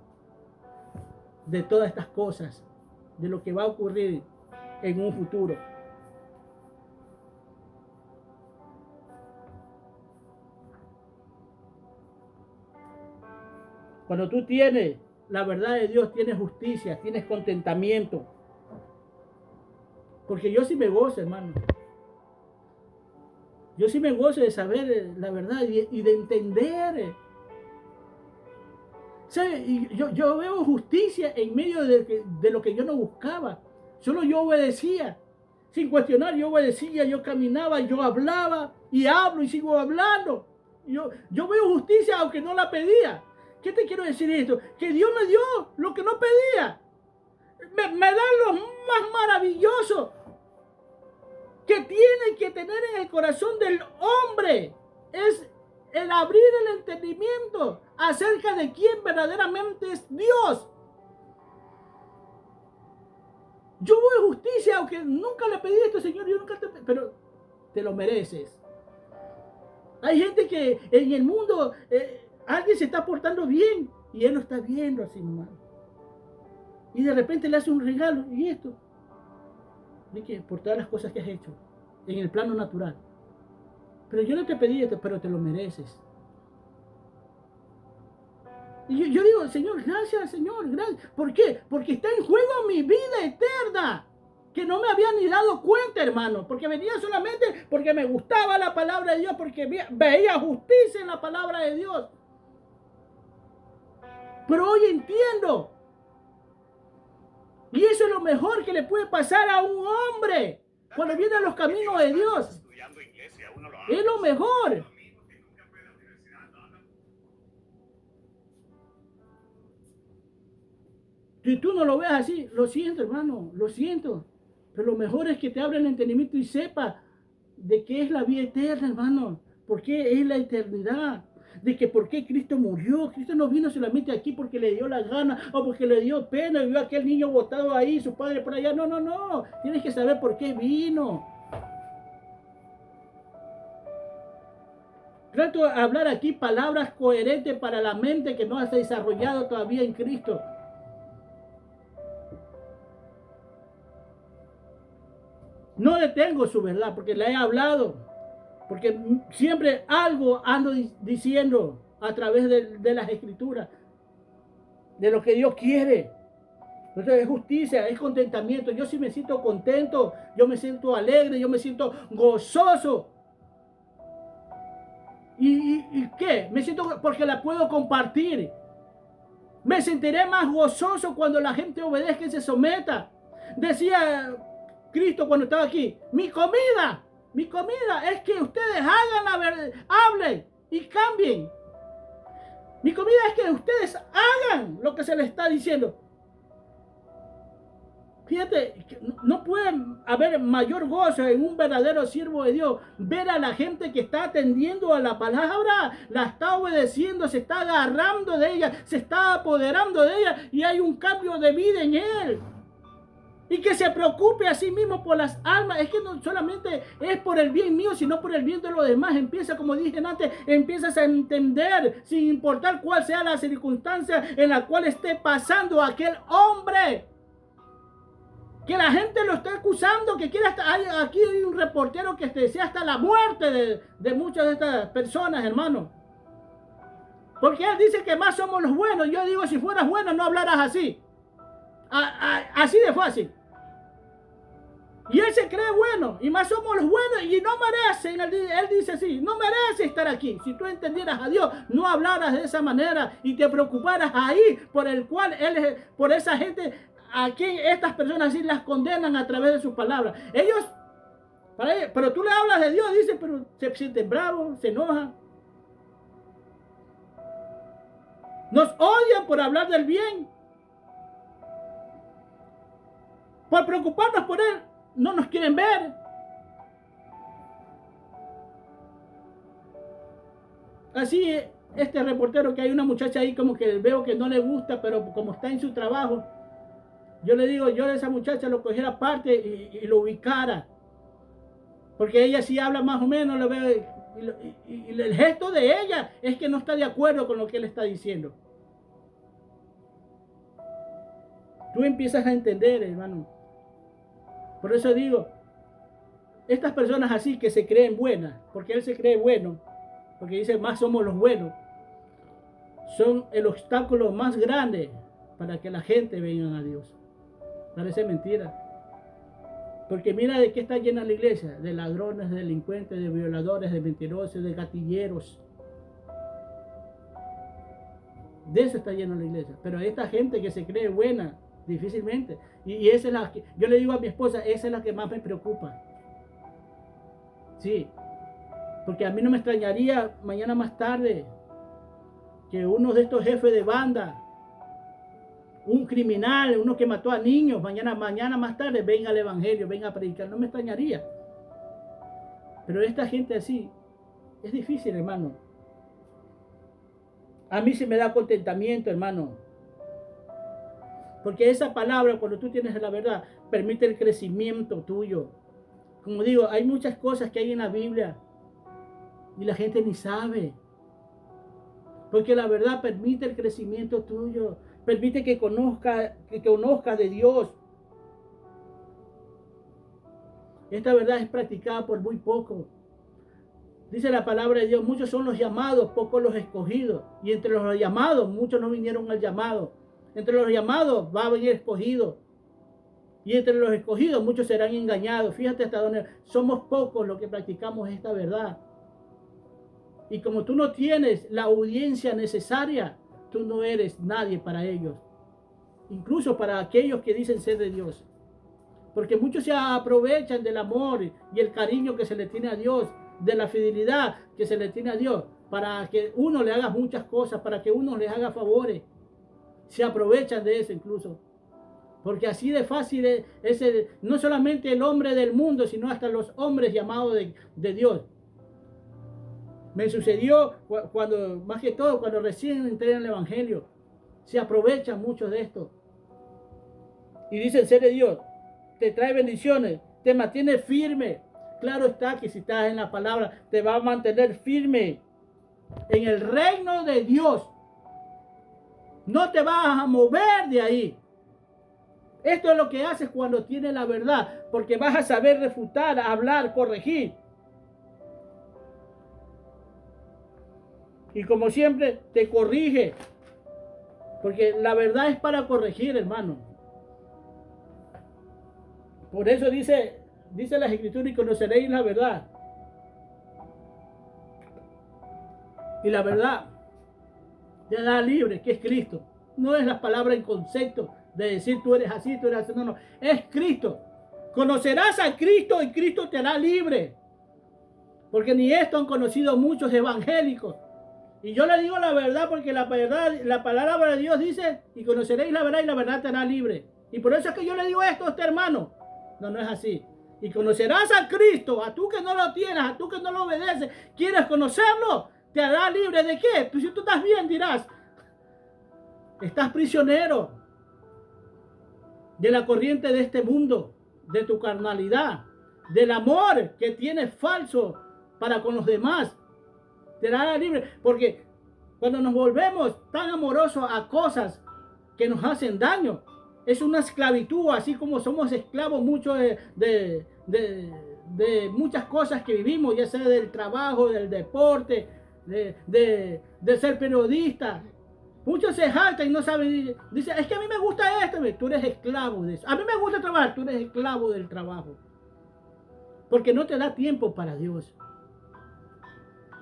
de todas estas cosas, de lo que va a ocurrir en un futuro? Cuando tú tienes la verdad de Dios, tienes justicia, tienes contentamiento. Porque yo sí me gozo, hermano. Yo sí me gozo de saber la verdad y de entender. ¿Sabe? Yo veo justicia en medio de lo que yo no buscaba. Solo yo obedecía. Sin cuestionar, yo obedecía, yo caminaba, yo hablaba y hablo y sigo hablando. Yo veo justicia aunque no la pedía. ¿Qué te quiero decir esto? Que Dios me dio lo que no pedía. Me da lo más maravilloso que tiene que tener en el corazón del hombre. Es el abrir el entendimiento acerca de quién verdaderamente es Dios. Yo voy a justicia, aunque nunca le pedí esto, Señor, pero te lo mereces. Hay gente que en el mundo alguien se está portando bien y él lo está viendo así nomás. Y de repente le hace un regalo. ¿Y esto? ¿De qué? Por todas las cosas que has hecho en el plano natural. Pero yo no te pedí esto, pero te lo mereces. Y yo digo, Señor, gracias, Señor, gracias. ¿Por qué? Porque está en juego mi vida eterna. Que no me había ni dado cuenta, hermano. Porque venía solamente porque me gustaba la palabra de Dios. Porque veía justicia en la palabra de Dios. Pero hoy entiendo. Y eso es lo mejor que le puede pasar a un hombre cuando viene a los caminos de Dios. Es lo mejor. Si tú no lo ves así, lo siento, hermano, lo siento. Pero lo mejor es que te abra el entendimiento y sepa de qué es la vida eterna, hermano. ¿Por qué es la eternidad? De que por qué Cristo murió. Cristo no vino solamente aquí porque le dio la gana o porque le dio pena y vio a aquel niño botado ahí, su padre por allá. No, no, no. Tienes que saber por qué vino. Trato de hablar aquí palabras coherentes para la mente que no ha desarrollado todavía en Cristo. No detengo su verdad porque la he hablado. Porque siempre algo ando diciendo a través de las escrituras. De lo que Dios quiere. Entonces es justicia, es contentamiento. Yo sí me siento contento. Yo me siento alegre. Yo me siento gozoso. ¿Y qué? Me siento porque la puedo compartir. Me sentiré más gozoso cuando la gente obedezca y se someta. Decía Cristo cuando estaba aquí, mi comida es que ustedes hagan la verdad, hablen y cambien. Mi comida es que ustedes hagan lo que se les está diciendo. Fíjate, no puede haber mayor gozo en un verdadero siervo de Dios. Ver a la gente que está atendiendo a la palabra, la está obedeciendo, se está agarrando de ella, se está apoderando de ella y hay un cambio de vida en él. Y que se preocupe a sí mismo por las almas. Es que no solamente es por el bien mío, sino por el bien de los demás. Empieza, como dije antes, empiezas a entender, sin importar cuál sea la circunstancia en la cual esté pasando aquel hombre. Que la gente lo está acusando, que quiere hasta, aquí hay un reportero que desea hasta la muerte de muchas de estas personas, hermano. Porque él dice que más somos los buenos. Yo digo, si fueras bueno, no hablaras así. Así de fácil. Y él se cree bueno, y más somos los buenos, y no merecen, él dice así, no merece estar aquí. Si tú entendieras a Dios, no hablaras de esa manera, y te preocuparas ahí, por el cual por esa gente, a quien estas personas así las condenan a través de sus palabras. Pero tú le hablas de Dios, dice, pero se sienten bravos, se enojan. Nos odian por hablar del bien. Por preocuparnos por él. No nos quieren ver. Así este reportero, que hay una muchacha ahí como que veo que no le gusta, pero como está en su trabajo, yo le digo, yo de esa muchacha lo cogiera aparte y lo ubicara. Porque ella sí habla más o menos, lo veo, y el gesto de ella es que no está de acuerdo con lo que él está diciendo. Tú empiezas a entender, hermano. Por eso digo, estas personas así que se creen buenas, porque él se cree bueno, porque dice más somos los buenos, son el obstáculo más grande para que la gente venga a Dios. Parece mentira. Porque mira de qué está llena la iglesia, de ladrones, de delincuentes, de violadores, de mentirosos, de gatilleros. De eso está llena la iglesia. Pero esta gente que se cree buena, difícilmente. Y esa es la que, yo le digo a mi esposa, esa es la que más me preocupa. Sí. Porque a mí no me extrañaría mañana más tarde que uno de estos jefes de banda, un criminal, uno que mató a niños, mañana más tarde venga al evangelio, venga a predicar. No me extrañaría. Pero esta gente así, es difícil, hermano. A mí se me da contentamiento, hermano. Porque esa palabra, cuando tú tienes la verdad, permite el crecimiento tuyo. Como digo, hay muchas cosas que hay en la Biblia y la gente ni sabe. Porque la verdad permite el crecimiento tuyo. Permite que conozcas de Dios. Esta verdad es practicada por muy poco. Dice la palabra de Dios, muchos son los llamados, pocos los escogidos. Y entre los llamados, muchos no vinieron al llamado. Entre los llamados va a venir escogido. Y entre los escogidos, muchos serán engañados. Fíjate hasta dónde somos pocos los que practicamos esta verdad. Y como tú no tienes la audiencia necesaria, tú no eres nadie para ellos. Incluso para aquellos que dicen ser de Dios. Porque muchos se aprovechan del amor y el cariño que se le tiene a Dios, de la fidelidad que se le tiene a Dios, para que uno le haga muchas cosas, para que uno les haga favores. Se aprovechan de eso incluso. Porque así de fácil es no solamente el hombre del mundo, sino hasta los hombres llamados de Dios. Me sucedió cuando, más que todo, cuando recién entré en el evangelio. Se aprovechan mucho de esto. Y dicen ser de Dios. Te trae bendiciones, te mantiene firme. Claro está que si estás en la palabra, te va a mantener firme en el reino de Dios. No te vas a mover de ahí. Esto es lo que haces cuando tienes la verdad, porque vas a saber refutar, hablar, corregir. Y como siempre, te corrige. Porque la verdad es para corregir, hermano. Por eso dice las Escrituras, y conoceréis la verdad. Y la verdad te da libre, que es Cristo. No es la palabra en concepto de decir tú eres así, tú eres así. No, no. Es Cristo. Conocerás a Cristo y Cristo te hará libre. Porque ni esto han conocido muchos evangélicos. Y yo le digo la verdad porque la verdad, la palabra de Dios dice, y conoceréis la verdad y la verdad te hará libre. Y por eso es que yo le digo esto a este hermano. No, no es así. Y conocerás a Cristo, a tú que no lo tienes, a tú que no lo obedeces. ¿Quieres conocerlo? Te hará libre ¿de qué? Pues si tú estás bien dirás, estás prisionero de la corriente de este mundo, de tu carnalidad, del amor que tienes falso para con los demás. Te hará libre, porque cuando nos volvemos tan amorosos a cosas que nos hacen daño, es una esclavitud, así como somos esclavos muchos de muchas cosas que vivimos, ya sea del trabajo, del deporte, de ser periodista. Muchos se jactan y no saben, dicen, es que a mí me gusta esto, tú eres esclavo de eso. A mí me gusta trabajar, tú eres esclavo del trabajo. Porque no te da tiempo para Dios.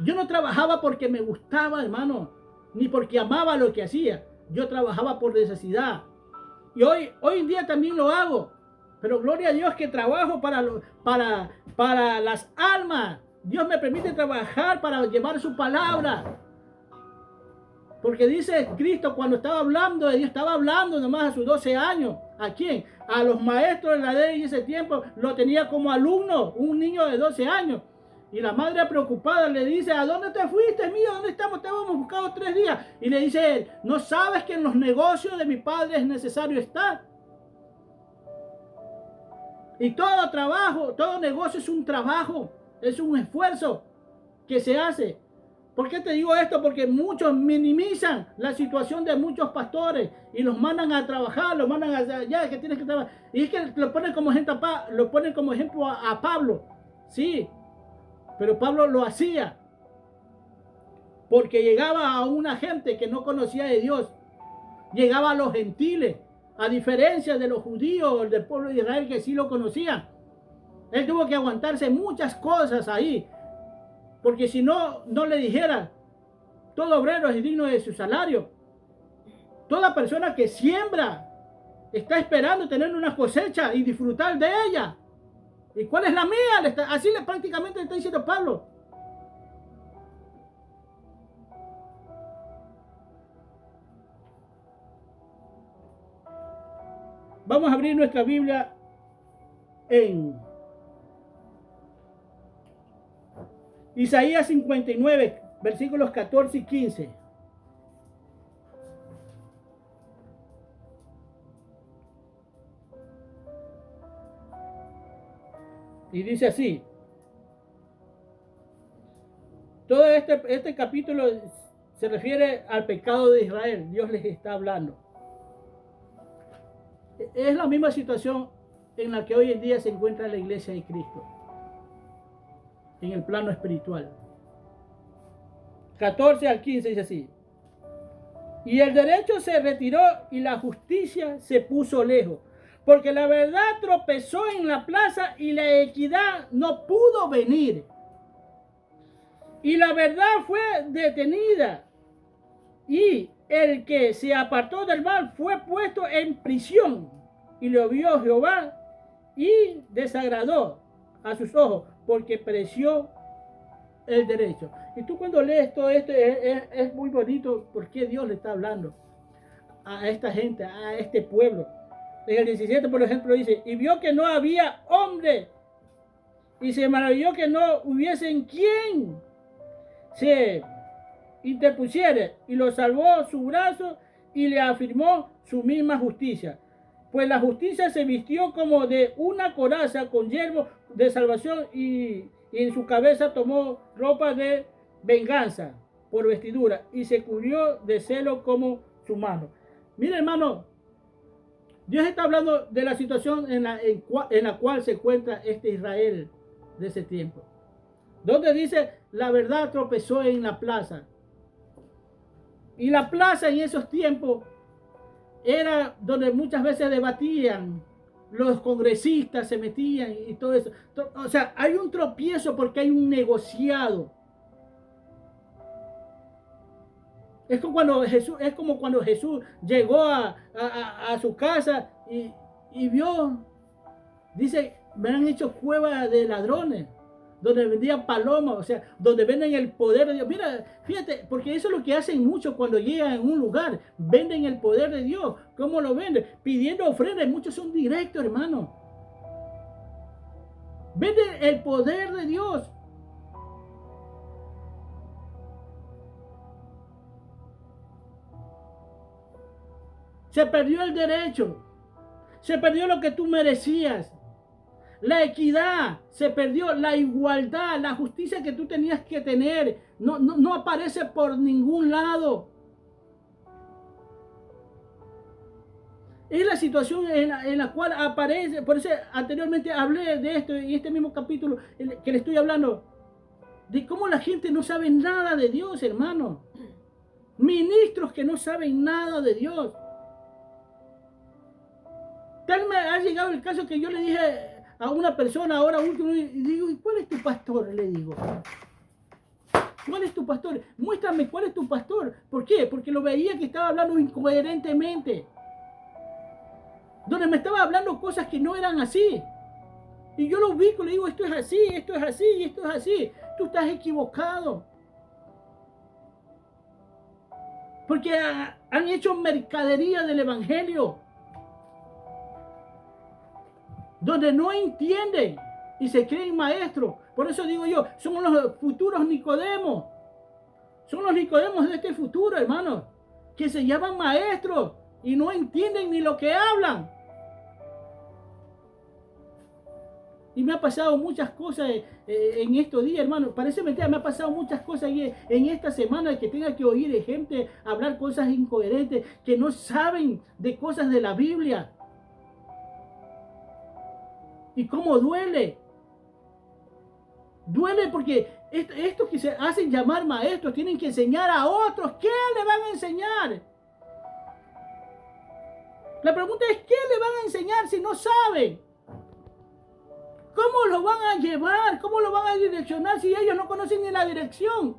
Yo no trabajaba porque me gustaba, hermano, ni porque amaba lo que hacía. Yo trabajaba por necesidad. Y hoy en día también lo hago. Pero gloria a Dios que trabajo para las almas. Dios me permite trabajar para llevar su palabra. Porque dice Cristo cuando estaba hablando de Dios, estaba hablando nomás a sus 12 años. ¿A quién? A los maestros de la ley. En ese tiempo lo tenía como alumno, un niño de 12 años. Y la madre preocupada le dice, ¿a dónde te fuiste, mío? ¿Dónde estamos? Te hemos buscado 3 días. Y le dice él, ¿no sabes que en los negocios de mi padre es necesario estar? Y todo trabajo, todo negocio es un trabajo, es un esfuerzo que se hace. ¿Por qué te digo esto? Porque muchos minimizan la situación de muchos pastores y los mandan a trabajar, los mandan allá, que tienes que trabajar. Y es que lo ponen como ejemplo, a Pablo. Sí, pero Pablo lo hacía porque llegaba a una gente que no conocía de Dios. Llegaba a los gentiles, a diferencia de los judíos, del pueblo de Israel que sí lo conocían. Él tuvo que aguantarse muchas cosas ahí, porque si no, no le dijera, todo obrero es digno de su salario. Toda persona que siembra está esperando tener una cosecha y disfrutar de ella. ¿Y cuál es la mía? Prácticamente le está diciendo Pablo. Vamos a abrir nuestra Biblia en Isaías 59, versículos 14 y 15. Y dice así. Todo este capítulo se refiere al pecado de Israel. Dios les está hablando. Es la misma situación en la que hoy en día se encuentra la iglesia de Cristo, en el plano espiritual. 14 al 15 dice así. Y el derecho se retiró y la justicia se puso lejos, porque la verdad tropezó en la plaza y la equidad no pudo venir. Y la verdad fue detenida, y el que se apartó del mal fue puesto en prisión, y lo vio Jehová y desagradó a sus ojos, porque preció el derecho. Y tú cuando lees todo esto es muy bonito, porque Dios le está hablando a esta gente, a este pueblo. En el 17, por ejemplo, dice, y vio que no había hombre, y se maravilló que no hubiesen quien se interpusiere, y lo salvó su brazo y le afirmó su misma justicia. Pues la justicia se vistió como de una coraza con yelmo de salvación y en su cabeza tomó ropa de venganza por vestidura y se cubrió de celo como su mano. Mira, hermano, Dios está hablando de la situación en la cual se encuentra este Israel de ese tiempo. Donde dice, la verdad tropezó en la plaza. Y la plaza en esos tiempos era donde muchas veces debatían, los congresistas se metían y todo eso. O sea, hay un tropiezo porque hay un negociado. Es como cuando Jesús llegó a su casa y vio, dice, me han hecho cueva de ladrones, donde vendían palomas, o sea, donde venden el poder de Dios. Mira, fíjate, porque eso es lo que hacen muchos cuando llegan a un lugar, venden el poder de Dios. ¿Cómo lo venden? Pidiendo ofrendas, muchos son directos, hermano. Venden el poder de Dios. Se perdió el derecho, se perdió lo que tú merecías. La equidad se perdió, la igualdad, la justicia que tú tenías que tener, no aparece por ningún lado. Es la situación en la cual aparece, por eso anteriormente hablé de esto, en este mismo capítulo que le estoy hablando, de cómo la gente no sabe nada de Dios, hermano. Ministros que no saben nada de Dios. Tal me ha llegado el caso que yo le dije a una persona ahora último y digo, ¿y cuál es tu pastor? Le digo, ¿cuál es tu pastor? Muéstrame cuál es tu pastor. ¿Por qué? Porque lo veía que estaba hablando incoherentemente. Donde me estaba hablando cosas que no eran así. Y yo lo ubico, le digo, esto es así, esto es así, esto es así. Tú estás equivocado. Porque han hecho mercadería del evangelio. Donde no entienden y se creen maestros. Por eso digo yo, somos los futuros Nicodemos. Son los Nicodemos de este futuro, hermanos, que se llaman maestros y no entienden ni lo que hablan. Y me ha pasado muchas cosas en estos días, hermano. Parece mentira, me ha pasado muchas cosas en esta semana que tenga que oír gente hablar cosas incoherentes, que no saben de cosas de la Biblia. Y cómo duele. Duele porque estos que se hacen llamar maestros tienen que enseñar a otros. ¿Qué le van a enseñar? La pregunta es, ¿qué le van a enseñar si no saben? ¿Cómo lo van a llevar? ¿Cómo lo van a direccionar si ellos no conocen ni la dirección?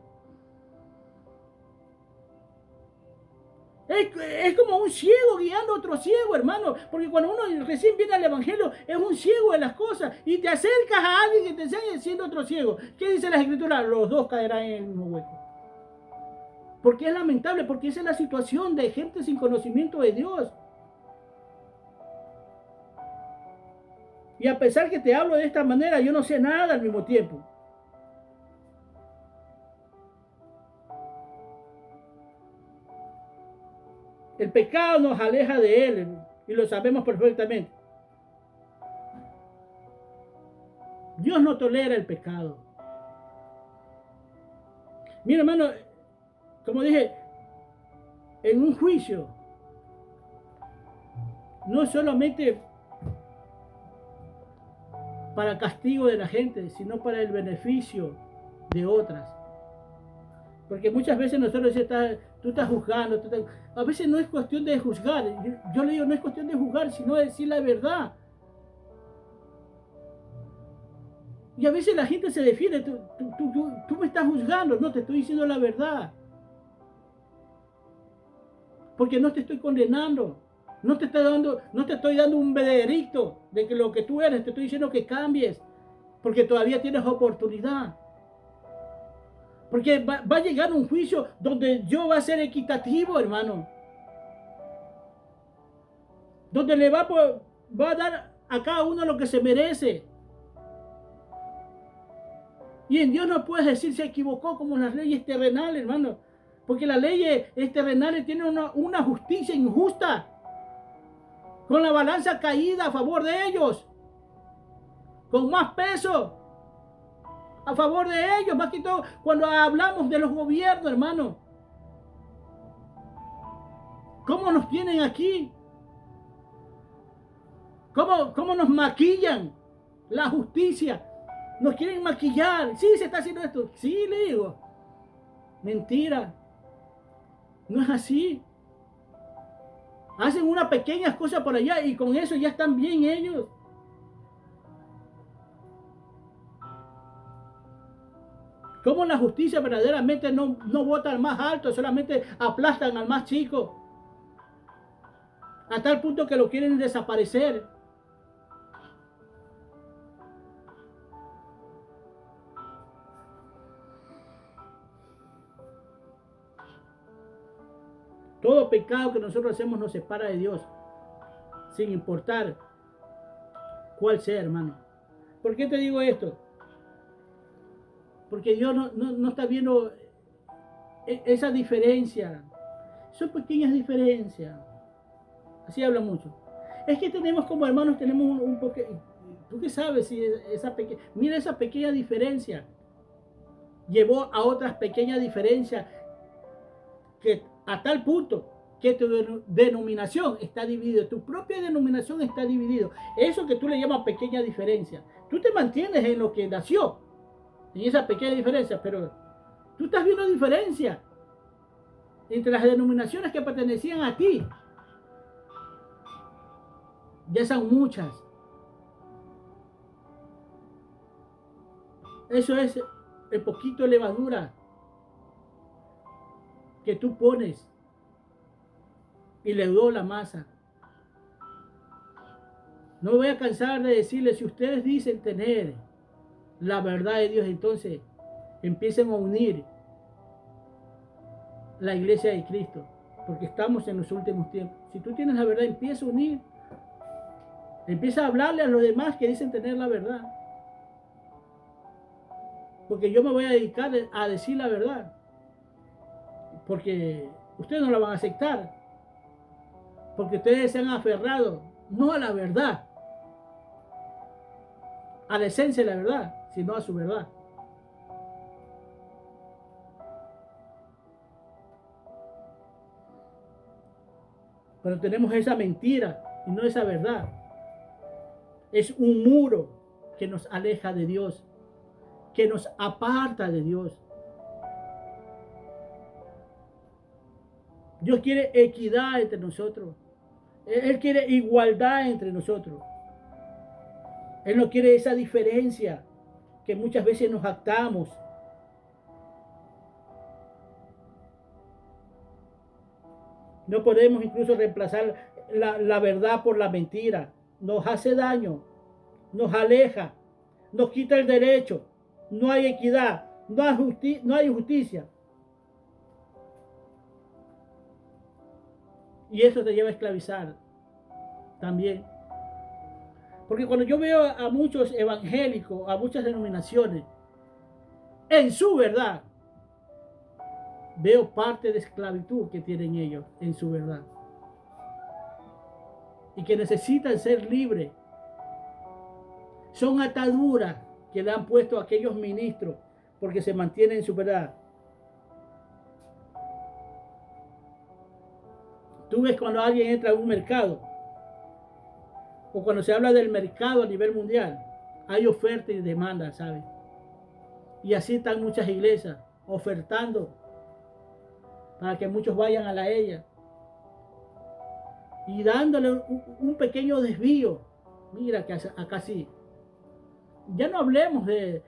Es como un ciego guiando a otro ciego, hermano. Porque cuando uno recién viene al evangelio, es un ciego de las cosas. Y te acercas a alguien que te enseñe siendo otro ciego. ¿Qué dice la Escritura? Los dos caerán en el mismo hueco. Porque es lamentable, porque esa es la situación de gente sin conocimiento de Dios. Y a pesar que te hablo de esta manera, yo no sé nada al mismo tiempo. El pecado nos aleja de Él y lo sabemos perfectamente. Dios no tolera el pecado. Mira, hermano, como dije, en un juicio, no solamente para castigo de la gente, sino para el beneficio de otras. Porque muchas veces nosotros tú estás juzgando, a veces no es cuestión de juzgar, yo le digo, no es cuestión de juzgar, sino de decir la verdad. Y a veces la gente se defiende, tú me estás juzgando, no, te estoy diciendo la verdad. Porque no te estoy condenando, no te estoy dando un veredicto de que lo que tú eres, te estoy diciendo que cambies, porque todavía tienes oportunidad. Porque va a llegar un juicio donde Dios va a ser equitativo, hermano. Donde le va a dar a cada uno lo que se merece. Y en Dios no puedes decir se equivocó como en las leyes terrenales, hermano. Porque las leyes terrenales tienen una justicia injusta. Con la balanza caída a favor de ellos. Con más peso a favor de ellos, más que todo cuando hablamos de los gobiernos, hermano. ¿Cómo nos tienen aquí? ¿Cómo nos maquillan la justicia? Nos quieren maquillar. Sí, se está haciendo esto. Sí, le digo. Mentira. No es así. Hacen unas pequeñas cosas por allá y con eso ya están bien ellos. ¿Cómo la justicia verdaderamente no vota al más alto, solamente aplastan al más chico? A tal punto que lo quieren desaparecer. Todo pecado que nosotros hacemos nos separa de Dios, sin importar cuál sea, hermano. ¿Por qué te digo esto? Porque Dios no está viendo esa diferencia. Son pequeñas diferencias. Así habla mucho. Es que tenemos como hermanos, tenemos un poco... ¿Tú qué sabes si mira esa pequeña diferencia llevó a otras pequeñas diferencias que a tal punto que tu denominación está dividida, tu propia denominación está dividida. Eso que tú le llamas pequeña diferencia. Tú te mantienes en lo que nació, en esa pequeña diferencia, pero tú estás viendo diferencia entre las denominaciones que pertenecían a ti. Ya son muchas. Eso es el poquito de levadura que tú pones y leudó la masa. No me voy a cansar de decirles, si ustedes dicen tener la verdad de Dios, entonces empiecen a unir la iglesia de Cristo, porque estamos en los últimos tiempos. Si tú tienes la verdad, empieza a unir. Empieza a hablarle a los demás que dicen tener la verdad. Porque yo me voy a dedicar a decir la verdad. Porque ustedes no la van a aceptar. Porque ustedes se han aferrado no a la verdad, a la esencia de la verdad, sino a su verdad. Pero tenemos esa mentira y no esa verdad. Es un muro que nos aleja de Dios, que nos aparta de Dios. Dios quiere equidad entre nosotros. Él quiere igualdad entre nosotros. Él no quiere esa diferencia que muchas veces nos jactamos. No podemos incluso reemplazar la verdad por la mentira. Nos hace daño, nos aleja, nos quita el derecho. No hay equidad, no hay justicia. Y eso te lleva a esclavizar también. Porque cuando yo veo a muchos evangélicos, a muchas denominaciones, en su verdad, veo parte de esclavitud que tienen ellos en su verdad. Y que necesitan ser libres. Son ataduras que le han puesto a aquellos ministros porque se mantienen en su verdad. Tú ves cuando alguien entra a un mercado, o cuando se habla del mercado a nivel mundial, hay oferta y demanda, ¿sabes? Y así están muchas iglesias ofertando para que muchos vayan a ella y dándole un pequeño desvío. Mira que acá sí. Ya no hablemos de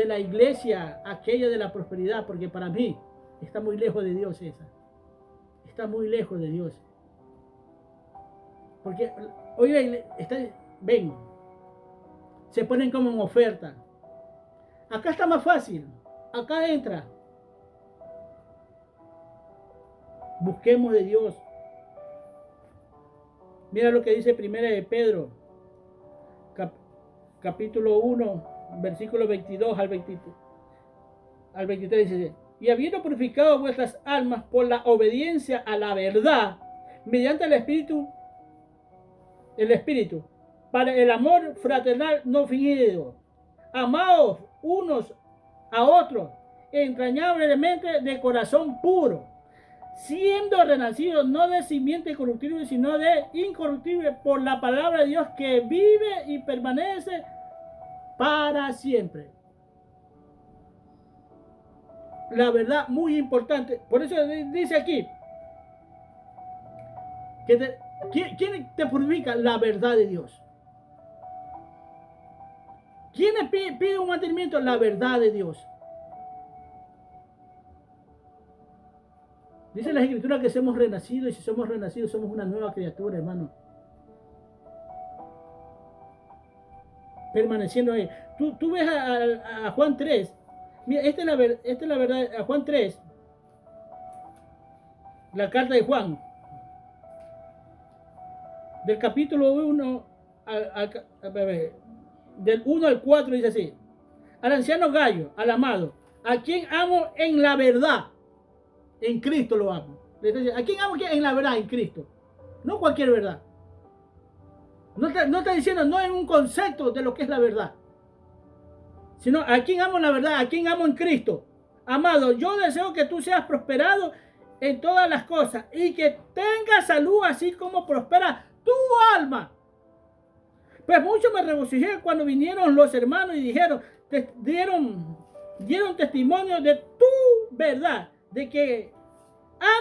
la iglesia aquella de la prosperidad, porque para mí está muy lejos de Dios esa. Está muy lejos de Dios. Porque, oye, ven, se ponen como en oferta. Acá está más fácil. Acá entra. Busquemos de Dios. Mira lo que dice 1 de Pedro, capítulo 1, versículo 22 al 23 dice: y habiendo purificado vuestras almas por la obediencia a la verdad, mediante el Espíritu, para el amor fraternal no fingido, amaos unos a otros entrañablemente de corazón puro, siendo renacidos no de simiente corruptible, sino de incorruptible, por la palabra de Dios que vive y permanece para siempre. La verdad, muy importante. Por eso dice aquí que ¿quién te purifica? La verdad de Dios. ¿Quién pide un mantenimiento? La verdad de Dios. Dice la Escritura que somos renacidos, y si somos renacidos somos una nueva criatura, hermano. Permaneciendo ahí. Tú ves a Juan 3. Mira, esta es la verdad. A Juan 3. La carta de Juan. Del capítulo 1 del 1 al 4 dice así: al anciano Gallo, al amado, a quien amo en la verdad. En Cristo lo amo. ¿A quién amo? En la verdad, en Cristo. No cualquier verdad. No está diciendo, no en un concepto de lo que es la verdad. Sino a quién amo en la verdad, a quién amo en Cristo. Amado, yo deseo que tú seas prosperado en todas las cosas y que tengas salud así como prospera tu alma. Pues mucho me regocijé cuando vinieron los hermanos y dijeron, dieron testimonio de tu verdad, de que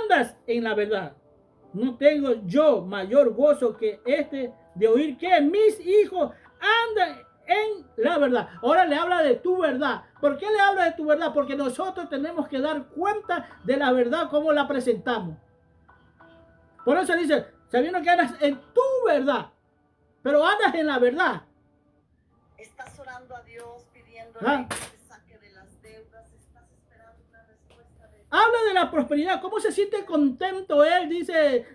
andas en la verdad. No tengo yo mayor gozo que este de oír que mis hijos andan en la verdad. Ahora le habla de tu verdad. ¿Por qué le habla de tu verdad? Porque nosotros tenemos que dar cuenta de la verdad como la presentamos. Por eso dice, sabiendo que andas en tu verdad, pero andas en la verdad. Estás orando a Dios pidiéndole que te saque de las deudas. Estás esperando una respuesta de Dios. Habla de la prosperidad. ¿Cómo se siente contento él? Dice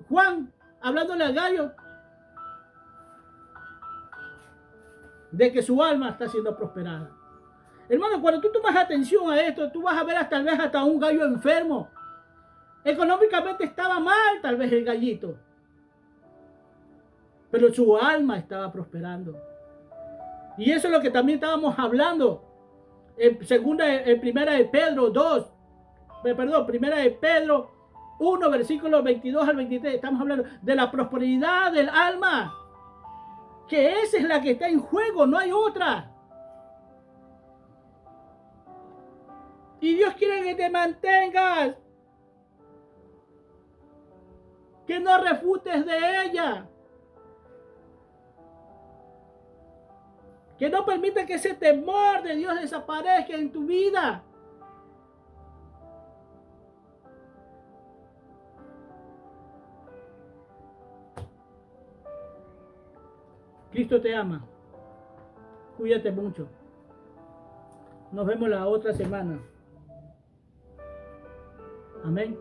Juan, hablándole a Gallo, de que su alma está siendo prosperada. Hermano, cuando tú tomas atención a esto, tú vas a ver tal vez hasta un gallo enfermo. Económicamente estaba mal tal vez el gallito, pero su alma estaba prosperando. Y eso es lo que también estábamos hablando. En primera de Pedro 2, primera de Pedro 1, versículos 22 al 23. Estamos hablando de la prosperidad del alma. Que esa es la que está en juego, no hay otra. Y Dios quiere que te mantengas. Que no refutes de ella. Que no permita que ese temor de Dios desaparezca en tu vida. Cristo te ama. Cuídate mucho. Nos vemos la otra semana. Amén.